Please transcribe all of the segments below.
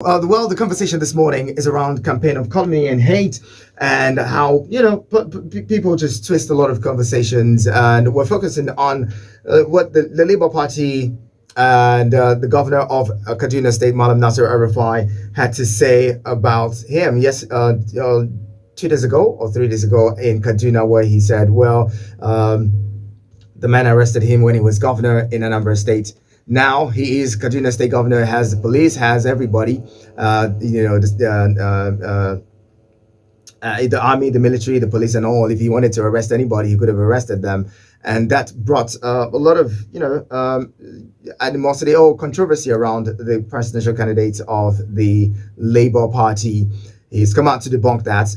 The conversation this morning is around campaign of calumny and hate, and how people just twist a lot of conversations, and we're focusing on what the Labour Party and the governor of Kaduna State, Malam Nasir Arafai, had to say about him. Yes, 2 days ago or 3 days ago in Kaduna, where he said, "Well, the man arrested him when he was governor in Anambra State. Now he is Kaduna State governor, has the police, has everybody, the army, the military, the police, and all. If he wanted to arrest anybody, he could have arrested them." And that brought a lot of, animosity or controversy around the presidential candidates of the Labour Party. He's come out to debunk that.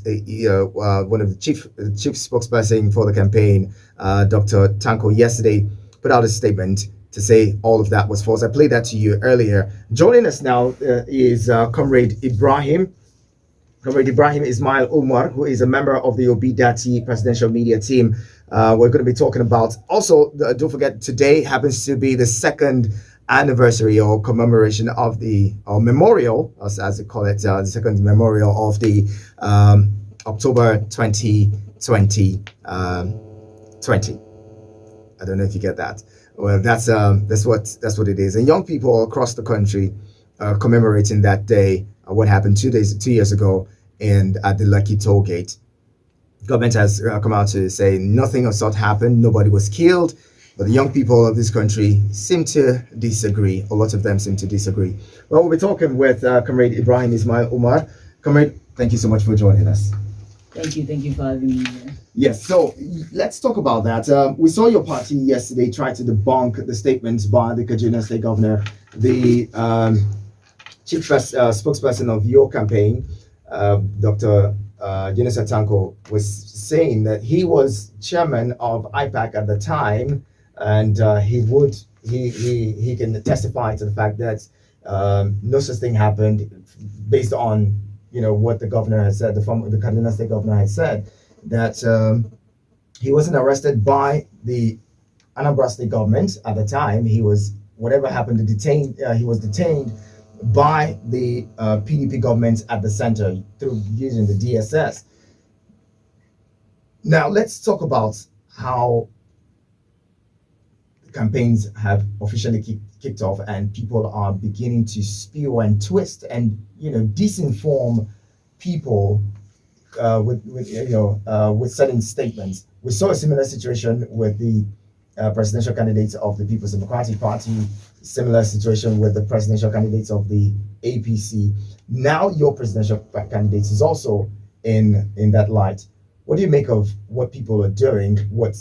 One of the chief spokesperson for the campaign, Dr. Tanko, yesterday put out a statement to say all of that was false. I played that to you earlier. Joining us now is Comrade Ibrahim. Comrade Ibrahim Ismail Umar, who is a member of the Obidati presidential media team. We're going to be talking about also, don't forget, today happens to be the second anniversary or commemoration of or memorial, as they call it, the second memorial of the October 2020. 20. I don't know if you get that. Well, that's what it is. And young people across the country are commemorating that day. What happened 2 years ago, and at the Lucky Toll Gate. Government has come out to say nothing of sort happened. Nobody was killed. But the young people of this country seem to disagree. A lot of them seem to disagree. Well, we'll be talking with Comrade Ibrahim Ismail Umar. Comrade, thank you so much for joining us. Thank you for having me here. Yes, so let's talk about that. We saw your party yesterday try to debunk the statements by the Kaduna State Governor, the chief spokesperson of your campaign, Dr. Jennifer Tanko, was saying that he was chairman of IPAC at the time, and he can testify to the fact that no such thing happened, based on what the governor has said, the Kaduna State governor has said, that he wasn't arrested by the Anambra State government at the time. He was, whatever happened, he was detained by the PDP government at the center through using the DSS. Now let's talk about how the campaigns have officially kicked off, and people are beginning to spew and twist and disinform people with certain statements. We saw a similar situation with the presidential candidates of the People's Democratic Party, similar situation with the presidential candidates of the APC. Now your presidential candidate is also in that light. What do you make of what people are doing, what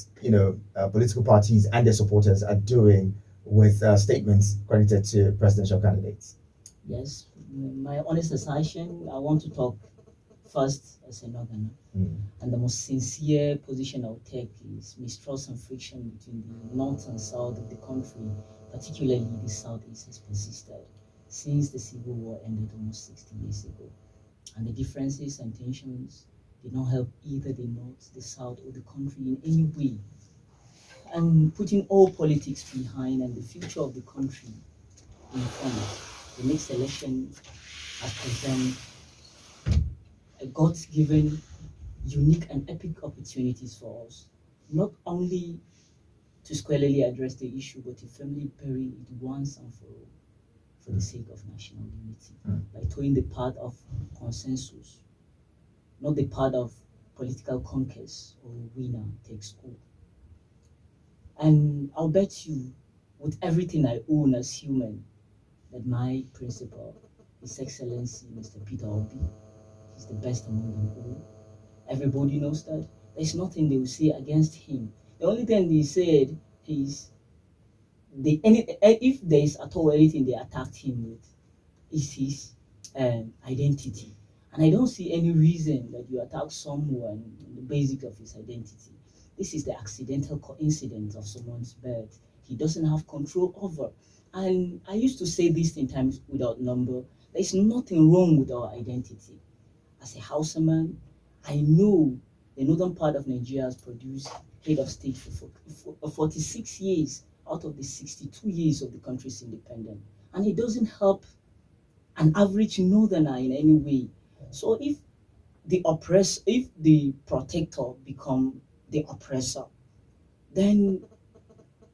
political parties and their supporters are doing with statements credited to presidential candidates? Yes, my honest assertion, I want to talk first as a northerner. And the most sincere position I'll take is mistrust and friction between the north and south of the country, particularly the southeast, has persisted since the Civil War ended almost 60 years ago. And the differences and tensions did not help either the north, the south, or the country in any way. And putting all politics behind and the future of the country in front, the next election has presented a God-given, unique and epic opportunities for us, not only to squarely address the issue, but to firmly bury it once and for all, for the sake of national unity, by towing the path of consensus, not the path of political conquest or winner takes all. And I'll bet you, with everything I own as human, that my principal, His Excellency Mr. Peter Obi, is the best among them all. Everybody knows that. There's nothing they will say against him. The only thing they said is, if there is at all anything they attacked him with, is his identity. And I don't see any reason that you attack someone on the basis of his identity. This is the accidental coincidence of someone's birth he doesn't have control over. And I used to say this in times without number. There's nothing wrong with our identity. As a Hausaman, I know the northern part of Nigeria has produced head of state for 46 years out of the 62 years of the country's independence. And it doesn't help an average northerner in any way. So if the protector become the oppressor, then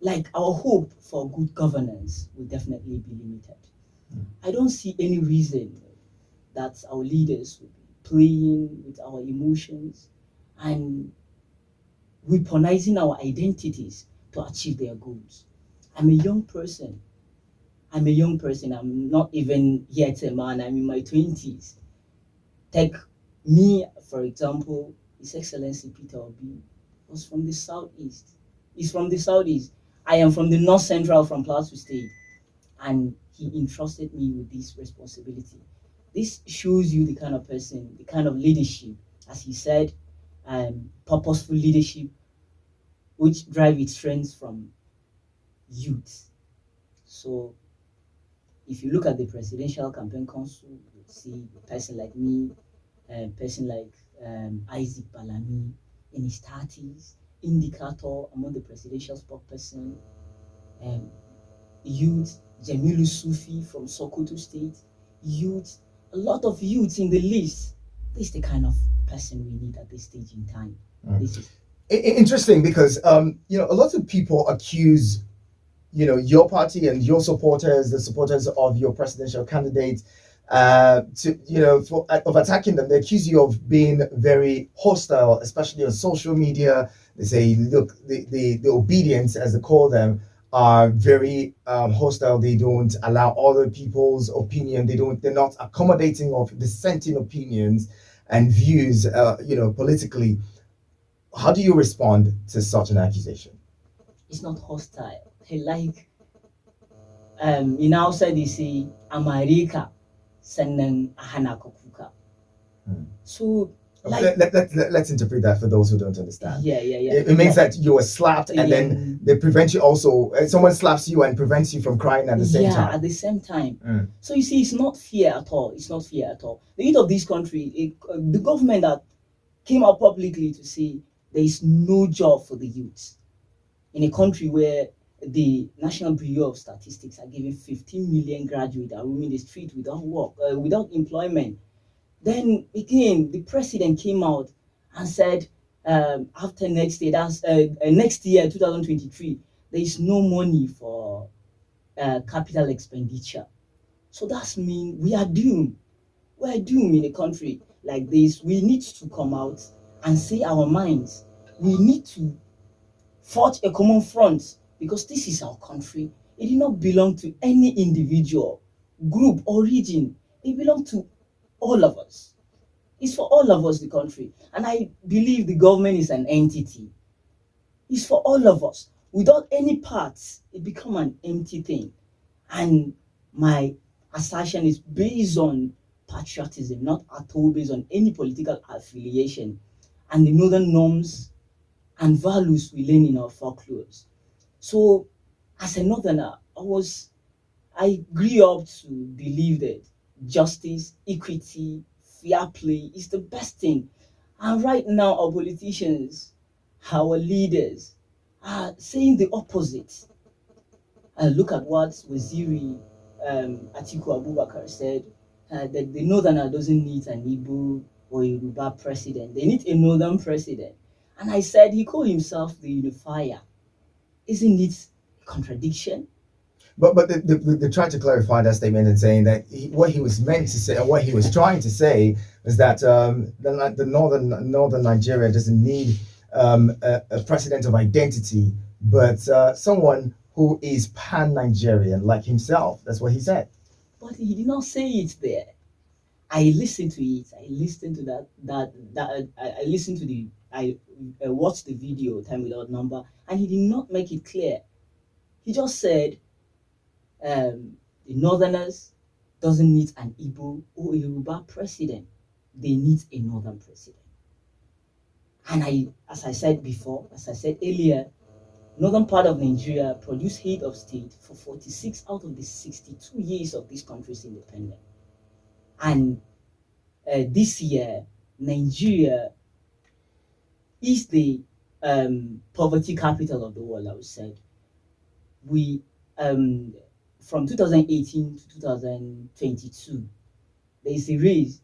like our hope for good governance will definitely be limited. I don't see any reason that our leaders will be playing with our emotions and weaponizing our identities to achieve their goals. I'm a young person. I'm a young person. I'm not even yet a man. I'm in my 20s. Take me, for example, His Excellency Peter Obi was from the southeast. He's from the southeast. I am from the north central, from Plateau State, and he entrusted me with this responsibility. This shows you the kind of person, the kind of leadership, as he said, purposeful leadership, which drive its strength from youth. So if you look at the presidential campaign council, you see a person like me, a person like Isaac Balami in his 30s, indicator among the presidential spokesperson, um, youth, Jamilu Sufi from Sokoto State, youth, a lot of youth in the list. This is the kind of person we need at this stage in time. This is Interesting, because a lot of people accuse your party and your supporters, the supporters of your presidential candidate, of attacking them. They accuse you of being very hostile, especially on social media. They say, look, the obedience, as they call them, are very hostile. They don't allow other people's opinion. They're not accommodating of dissenting opinions and views, politically. How do you respond to such an accusation? it's not hostile. Like in Hausa they say America sannan a hana ka kuka. So like Let's interpret that for those who don't understand. yeah. It means that you were slapped, and then they prevent you also. Someone slaps you and prevents you from crying at the same time. At the same time. So you see, it's not fair at all. It's not fair at all. The youth of this country, the government that came out publicly to say there is no job for the youth in a country where the National Bureau of Statistics are giving 15 million graduates are roaming the street without work, without employment. Then again, the president came out and said, after next year, that's next year, 2023, there is no money for capital expenditure. So that's mean we are doomed. We are doomed in a country like this. We need to come out and say our minds. We need to forge a common front because this is our country. It did not belong to any individual, group, or region. It belongs to all of us. It's for all of us, the country. And I believe the government is an entity. It's for all of us. Without any parts, it become an empty thing. And my assertion is based on patriotism, not at all based on any political affiliation and the northern norms and values we learn in our folklores. So, as a northerner, I grew up to believe that justice, equity, fair play is the best thing. And right now, our politicians, our leaders, are saying the opposite. Look at what Waziri Atiku Abubakar said, that the northerner doesn't need an Igbo or Yoruba president. They need a northern president. And I said he called himself the unifier. Isn't it a contradiction? But they tried to clarify that statement and saying that what he was meant to say, or what he was trying to say, was that the northern Nigeria doesn't need a president of identity, but someone who is pan-Nigerian like himself. That's what he said. But he did not say it there. I listened to it. I listened to I listened to I watched the video Time Without Number, and he did not make it clear. He just said the Northerners doesn't need an Igbo or a Yoruba president. They need a Northern president. And as I said earlier, northern part of Nigeria produced head of state for 46 out of the 62 years of this country's independence. And this year, Nigeria is the poverty capital of the world, I would say. We from 2018 to 2022, there is a raise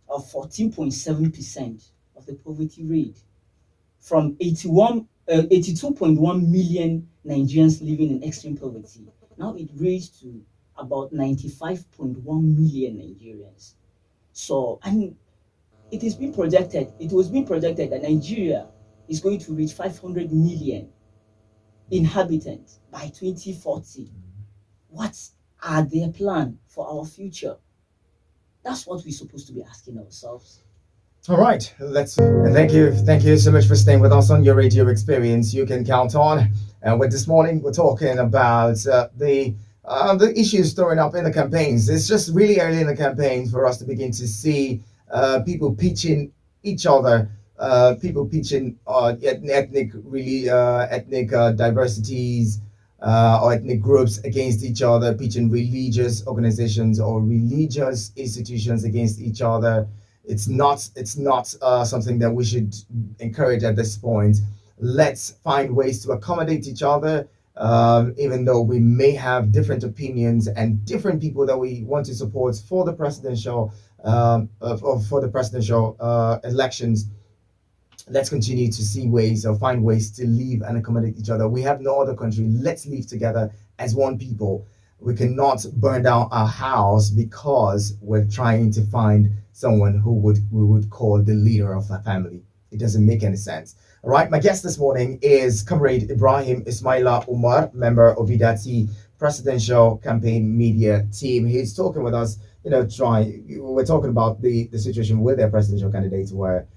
of 14.7% of the poverty rate from 82.1 million Nigerians living in extreme poverty. Now it raised to about 95.1 million Nigerians. So, and it was being projected that Nigeria is going to reach 500 million inhabitants by 2040. What are their plan for our future? That's what we're supposed to be asking ourselves. All right, let's and thank you so much for staying with us on your radio experience. You can count on. And with this morning, we're talking about the issues throwing up in the campaigns. It's just really early in the campaigns for us to begin to see people pitching each other, people pitching ethnic really ethnic diversities or ethnic groups against each other, pitching religious organizations or religious institutions against each other. It's not something that we should encourage at this point. Let's find ways to accommodate each other, even though we may have different opinions and different people that we want to support for the presidential for the presidential elections. Let's continue to see ways or find ways to live and accommodate each other. We have no other country. Let's live together as one people. We cannot burn down our house because we're trying to find someone who we would call the leader of the family. It doesn't make any sense. All right, my guest this morning is Comrade Ibrahim Ismaila Umar, member of IDATI presidential campaign media team. He's talking with us, we're talking about the situation with their presidential candidates where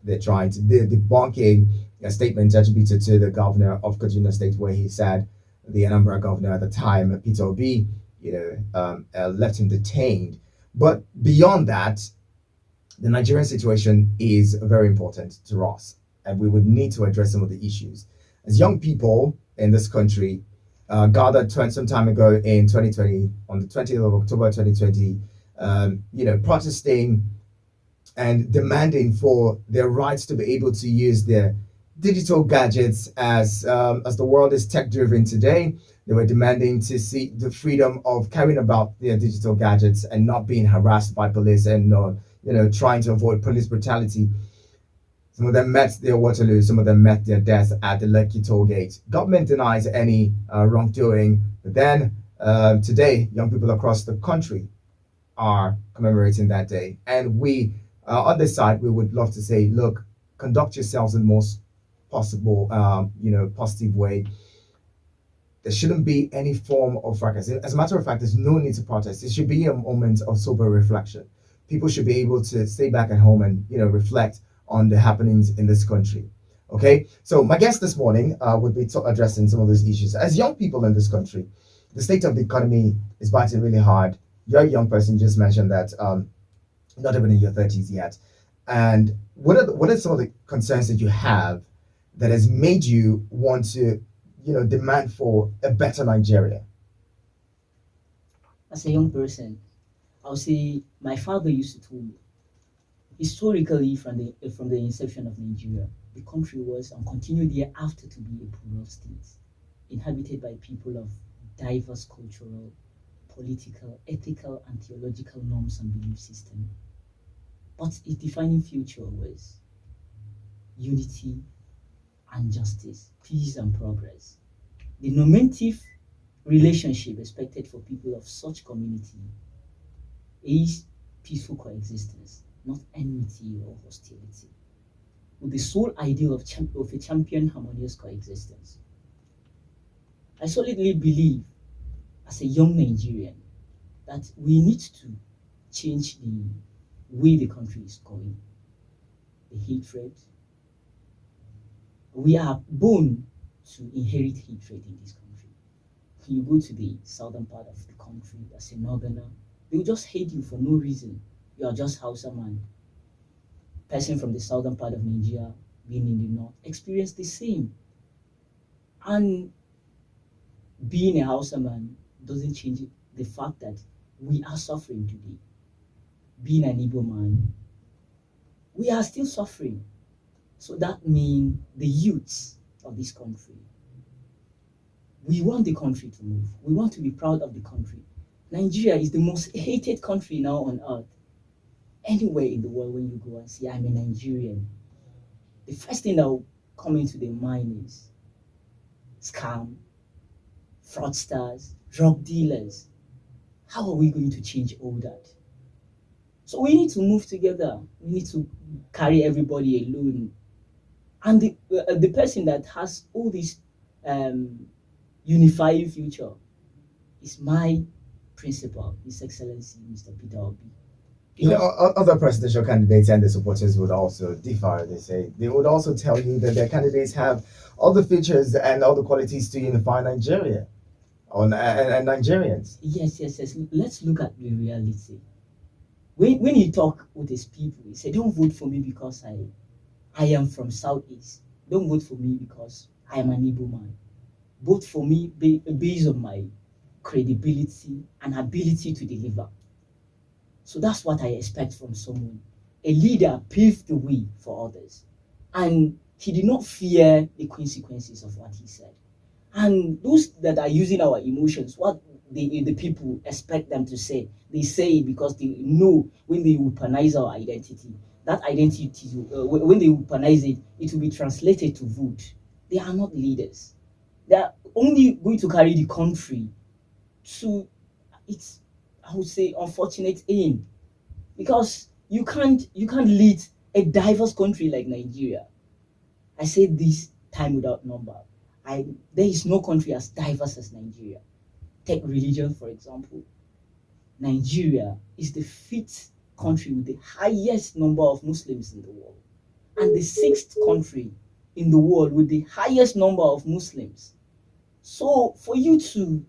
they're trying to debunking a statement attributed to the governor of Kaduna State, where he said the Anambra governor at the time, Peter Obi, left him detained. But beyond that, the Nigerian situation is very important to us, and we would need to address some of the issues. As young people in this country gathered some time ago in 2020, on the 20th of October 2020, protesting and demanding for their rights to be able to use their digital gadgets as the world is tech driven today. They were demanding to see the freedom of carrying about their digital gadgets and not being harassed by police and trying to avoid police brutality. Some of them met their Waterloo, some of them met their death at the Lekki toll gate. Government denies any wrongdoing, but then today, young people across the country are commemorating that day. And we, on this side, we would love to say, look, conduct yourselves in the most possible, positive way. There shouldn't be any form of fracas. As a matter of fact, there's no need to protest. It should be a moment of sober reflection. People should be able to stay back at home and reflect on the happenings in this country. Okay, so my guest this morning would be addressing some of those issues. As young people in this country, the state of the economy is biting really hard. You're a young person, you just mentioned that, not even in your 30s yet. And what are some of the concerns that you have that has made you want to demand for a better Nigeria? As a young person, I'll say my father used to tell me, historically from the inception of Nigeria, the country was and continued thereafter to be a plural state, inhabited by people of diverse cultural, political, ethical, and theological norms and belief system. But its defining feature was unity and justice, peace and progress. The normative relationship expected for people of such community is peaceful coexistence, not enmity or hostility, with the sole ideal of a champion harmonious coexistence. I solidly believe, as a young Nigerian, that we need to change the way the country is going. The hatred. We are born to inherit hatred in this country. You go to the southern part of the country as a northerner, they will just hate you for no reason. You are just Hausa man. Person from the southern part of Nigeria being in the north experience the same. And being a Hausa man doesn't change the fact that we are suffering today. Being an Igbo man, we are still suffering. So that means the youths of this country, we want the country to move. We want to be proud of the country. Nigeria is the most hated country now on earth. anywhere in the world, when you go and say, I'm a Nigerian, the first thing that will come into the mind is scam, fraudsters, drug dealers. How are we going to change all that? So we need to move together. We need to carry everybody alone. And the person that has all this unifying future is my principal, His Excellency Mr. Peter Obi. Other presidential candidates and their supporters would also differ. They say they would also tell you that their candidates have all the features and all the qualities to unify Nigeria and Nigerians. Yes. Let's look at the reality. When he talk with his people, he said, "Don't vote for me because I am from Southeast. Don't vote for me because I am an Igbo man. Vote for me based on my credibility and ability to deliver." So that's what I expect from someone. A leader paved the way for others, and he did not fear the consequences of what he said. And those that are using our emotions, what the people expect them to say, they say it because they know when they weaponize our identity, that identity, when they weaponize it, it will be translated to vote. They are not leaders. They are only going to carry the country to its, I would say, unfortunate aim, because you can't lead a diverse country like Nigeria. I say this time without number. There is no country as diverse as Nigeria. Take religion, for example. Nigeria is the fifth country with the highest number of Muslims in the world, and the sixth country in the world with the highest number of Muslims. So, for you to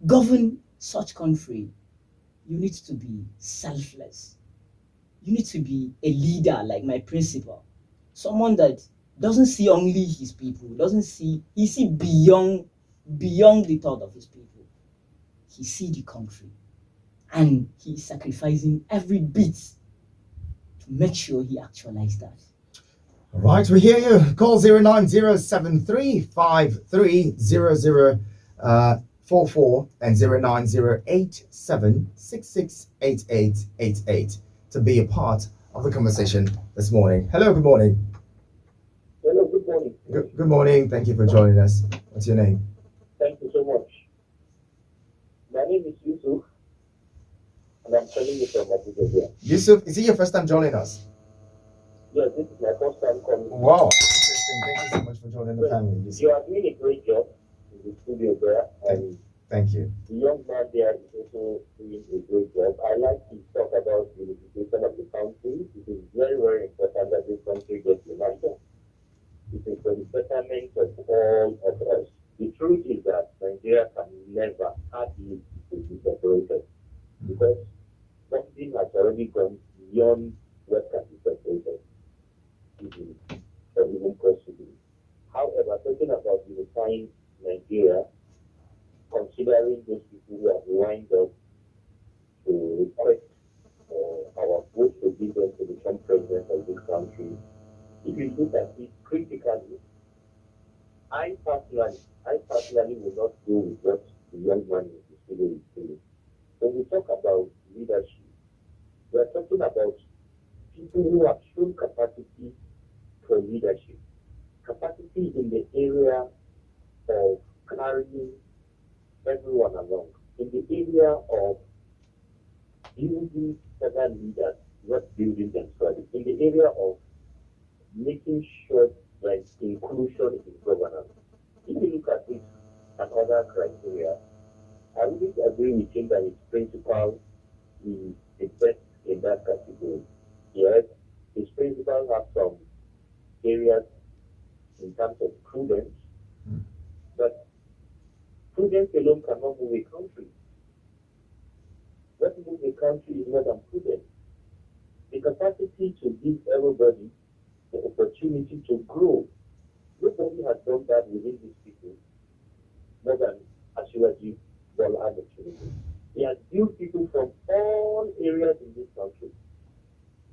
govern such country, you need to be selfless. You need to be a leader like my principal, someone that doesn't see only his people, doesn't see he see beyond the thought of his people. He see the country, and he's sacrificing every bit to make sure he actualizes that. All right, we hear you. Call 09073530044 and 09087668888 to be a part of the conversation this morning. Hello, good morning. Hello, good morning. Good morning. Thank you for joining us. What's your name? Thank you so much. My name is Yusuf, and I'm calling you from Abuja. Yusuf, is it your first time joining us? Yes, this is my first time calling. Wow, interesting. Thank you so much for joining the family, Yusuf. You are doing a great job in the studio there, and Thank you. the young man there is also doing a great job. I like to talk about the unification of the country. It is very, very important that this country gets united. It is for the betterment of all of us. The truth is that Nigeria can never hardly be separated, because something has already gone beyond what can be separated easily or even possibly. However, talking about unifying Nigeria, considering those people who have lined up to request our vote to give them to become president of this country, if you look at it critically, I personally will not go with what the young man in the studio is saying. When we talk about leadership, we are talking about people who have shown capacity for leadership, capacity in the area of carrying everyone along, in the area of building other leaders, not building themselves, in the area of making sure there is inclusion in governance. If you look at this and other criteria, I wouldn't agree with him that his principal is the best in that category. Yes, his principal have some areas in terms of prudence, but prudence alone cannot move a country. What moves a country is more than prudence. The capacity to give everybody the opportunity to grow. Nobody has done that within these people more than Asiwaju Bola Tinubu. He has built people from all areas in this country.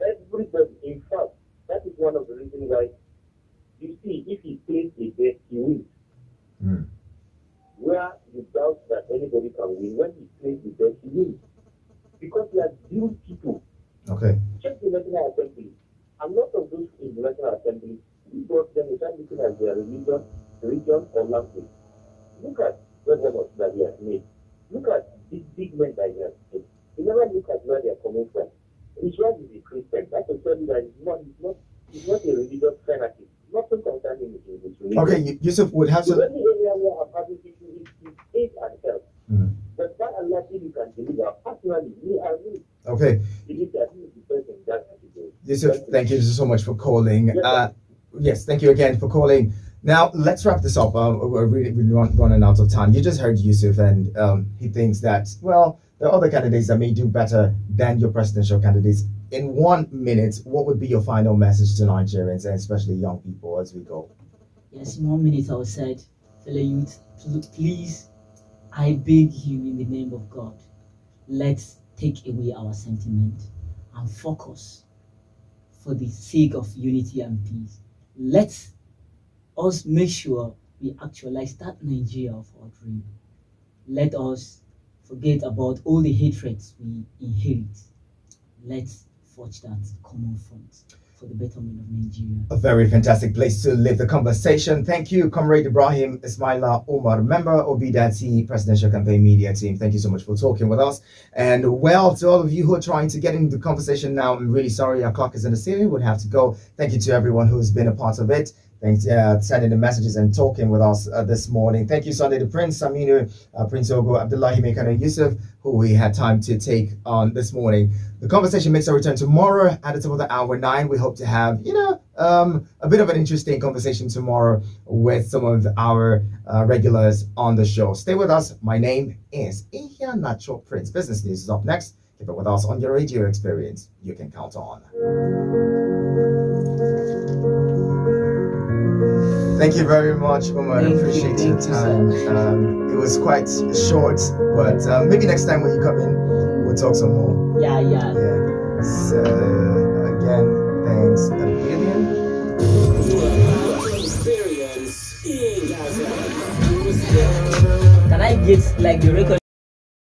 Everybody, in fact, that is one of the reasons why you see, if he plays a bet, he wins. Where you doubt that anybody can win, when he plays the bet, he wins. Because he has built people. Okay. National Assembly. And lot of those in the National Assembly, we brought them without looking at their religion or language. Look at governors that he has made. Look at these big men that he has made. You never look at where they are coming from. His wife is a Christian. That's to tell you that he's not a religious fanatic. Nothing concerning his religion. Okay, Yusuf would have The to. only area where I'm having issue is faith and health. But that Allah you can deliver. Personally, me, I really Okay, believe that he is the person that has to do. Yusuf, thank you so much for calling. Yes, Yes, thank you again for calling. Now, let's wrap this up. We're really running out of time. You just heard Yusuf, and he thinks that, well, there are other candidates that may do better than your presidential candidates. In 1 minute, what would be your final message to Nigerians, and especially young people, as we go? Yes, in 1 minute I would say, fellow youth, please, I beg you in the name of God, let's take away our sentiment and focus for the sake of unity and peace. Let's us make sure we actualize that Nigeria of our dream. Let us forget about all the hatreds we inherit. Let's forge that common front for the betterment of Nigeria. A very fantastic place to leave the conversation. Thank you, Comrade Ibrahim Ismaila Omar, member of BDAT Presidential Campaign Media Team. Thank you so much for talking with us. And well, to all of you who are trying to get into the conversation now, I'm really sorry our clock is in the ceiling. We'll have to go. Thank you to everyone who's been a part of it. Thanks sending the messages and talking with us this morning. Thank you, Sunday the Prince, Saminu, Prince Ogo, Abdullahi Mekano Yusuf, who we had time to take on this morning. The conversation makes a return tomorrow at the top of the hour 9. We hope to have, a bit of an interesting conversation tomorrow with some of our regulars on the show. Stay with us. My name is Ihya Nacho Prince. Business News is up next. Keep it with us on your radio experience. You can count on. Thank you very much, Omar. I appreciate your time. It was quite short, but maybe next time when you come in, we'll talk some more. Yeah. So, again, thanks a billion. Can I get like the record?